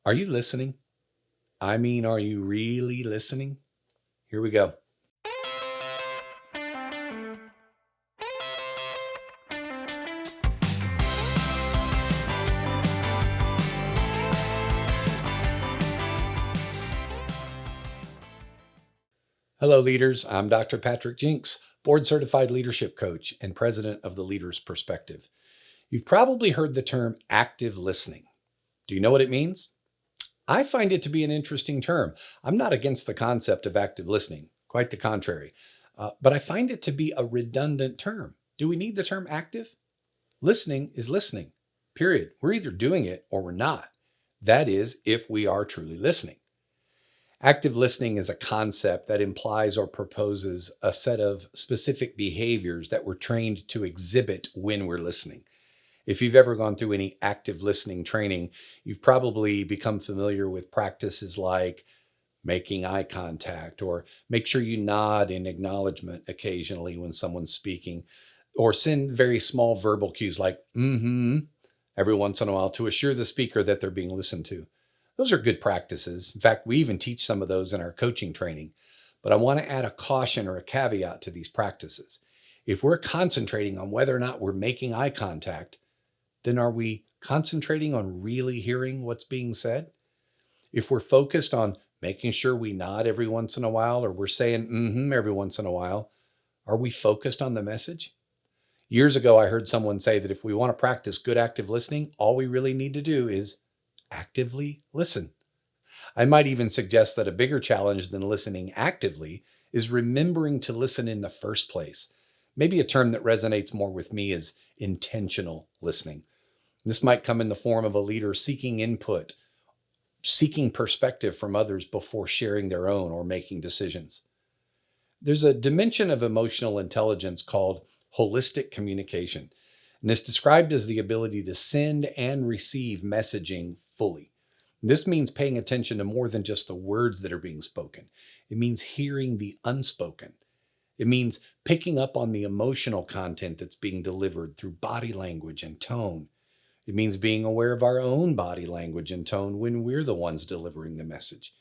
Are you listening? I mean, are you really listening? Here we go. Hello, leaders. I'm Dr. Patrick Jinks, board certified leadership coach and president of the Leader's Perspective. You've probably heard the term active listening. Do you know what it means? I find it to be an interesting term. I'm not against the concept of active listening, quite the contrary. But I find it to be a redundant term. Do we need the term active? Listening is listening, period. We're either doing it or we're not. That is, if we are truly listening. Active listening is a concept that implies or proposes a set of specific behaviors that we're trained to exhibit when we're listening. If you've ever gone through any active listening training, you've probably become familiar with practices like making eye contact, or make sure you nod in acknowledgement occasionally when someone's speaking, or send very small verbal cues like every once in a while to assure the speaker that they're being listened to. Those are good practices. In fact, we even teach some of those in our coaching training. But I want to add a caution or a caveat to these practices. If we're concentrating on whether or not we're making eye contact, then are we concentrating on really hearing what's being said? If we're focused on making sure we nod every once in a while, or we're saying every once in a while, are we focused on the message? Years ago, I heard someone say that if we want to practice good active listening, all we really need to do is actively listen. I might even suggest that a bigger challenge than listening actively is remembering to listen in the first place. Maybe a term that resonates more with me is intentional listening. This might come in the form of a leader seeking input, seeking perspective from others before sharing their own or making decisions. There's a dimension of emotional intelligence called holistic communication, and it's described as the ability to send and receive messaging fully. This means paying attention to more than just the words that are being spoken. It means hearing the unspoken. It means picking up on the emotional content that's being delivered through body language and tone. It means being aware of our own body language and tone when we're the ones delivering the message.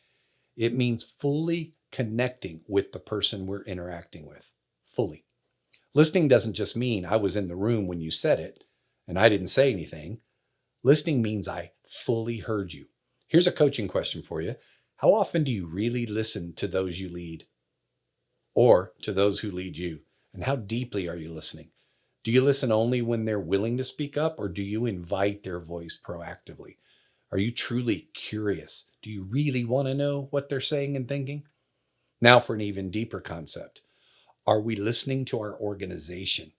It means fully connecting with the person we're interacting with, fully. Listening doesn't just mean I was in the room when you said it and I didn't say anything. Listening means I fully heard you. Here's a coaching question for you. How often do you really listen to those you lead, or to those who lead you? And how deeply are you listening? Do you listen only when they're willing to speak up, or do you invite their voice proactively? Are you truly curious? Do you really want to know what they're saying and thinking? Now, for an even deeper concept. Are we listening to our organization?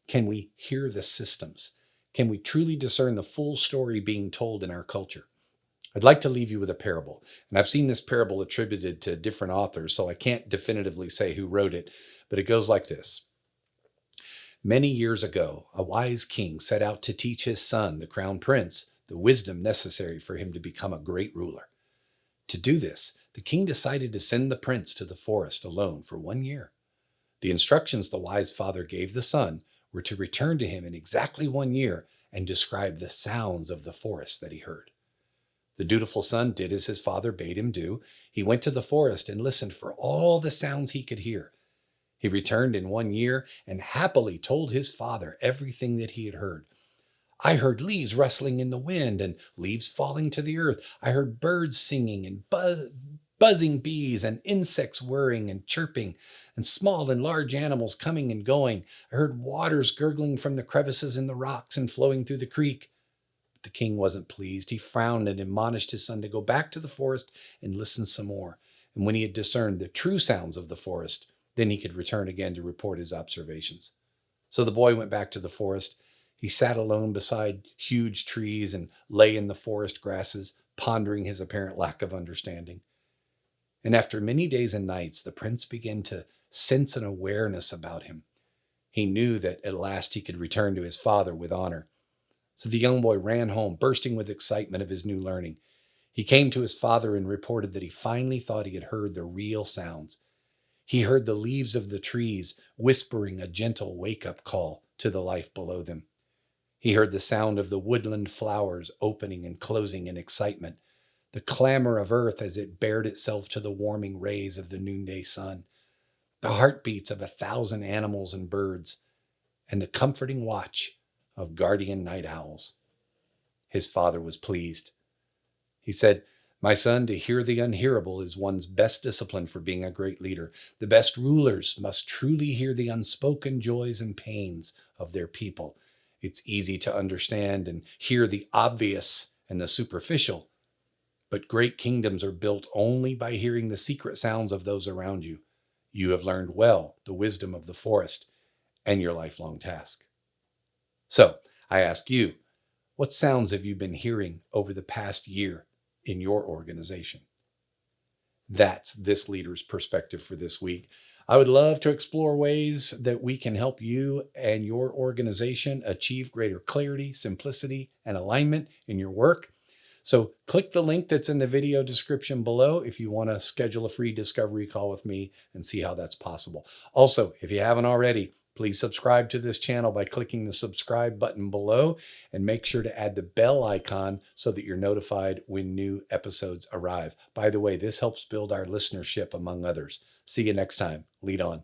Can we hear the systems? Can we truly discern the full story being told in our culture? I'd like to leave you with a parable, and I've seen this parable attributed to different authors, so I can't definitively say who wrote it, but it goes like this. Many years ago, a wise king set out to teach his son, the crown prince, the wisdom necessary for him to become a great ruler. To do this, the king decided to send the prince to the forest alone for 1 year. The instructions the wise father gave the son were to return to him in exactly 1 year and describe the sounds of the forest that he heard. The dutiful son did as his father bade him do. He went to the forest and listened for all the sounds he could hear. He returned in 1 year and happily told his father everything that he had heard. I heard leaves rustling in the wind and leaves falling to the earth. I heard birds singing and buzzing bees and insects whirring and chirping and small and large animals coming and going. I heard waters gurgling from the crevices in the rocks and flowing through the creek. But the king wasn't pleased. He frowned and admonished his son to go back to the forest and listen some more. And when he had discerned the true sounds of the forest, then he could return again to report his observations. So the boy went back to the forest. He sat alone beside huge trees and lay in the forest grasses, pondering his apparent lack of understanding. And after many days and nights, the prince began to sense an awareness about him. He knew that at last he could return to his father with honor. So the young boy ran home, bursting with excitement of his new learning. He came to his father and reported that he finally thought he had heard the real sounds. He heard the leaves of the trees whispering a gentle wake-up call to the life below them. He heard the sound of the woodland flowers opening and closing in excitement. the clamor of earth as it bared itself to the warming rays of the noonday sun, the heartbeats of 1,000 animals and birds, and the comforting watch of guardian night owls. His father was pleased. He said, "My son, to hear the unhearable is one's best discipline for being a great leader. The best rulers must truly hear the unspoken joys and pains of their people. It's easy to understand and hear the obvious and the superficial, but great kingdoms are built only by hearing the secret sounds of those around you. You have learned well the wisdom of the forest and your lifelong task." So I ask you, what sounds have you been hearing over the past year in your organization? That's this leader's perspective for this week. I would love to explore ways that we can help you and your organization achieve greater clarity, simplicity, and alignment in your work. So click the link that's in the video description below if you want to schedule a free discovery call with me and see how that's possible. Also, if you haven't already, please subscribe to this channel by clicking the subscribe button below, and make sure to add the bell icon so that you're notified when new episodes arrive. By the way, this helps build our listenership among others. See you next time. Lead on.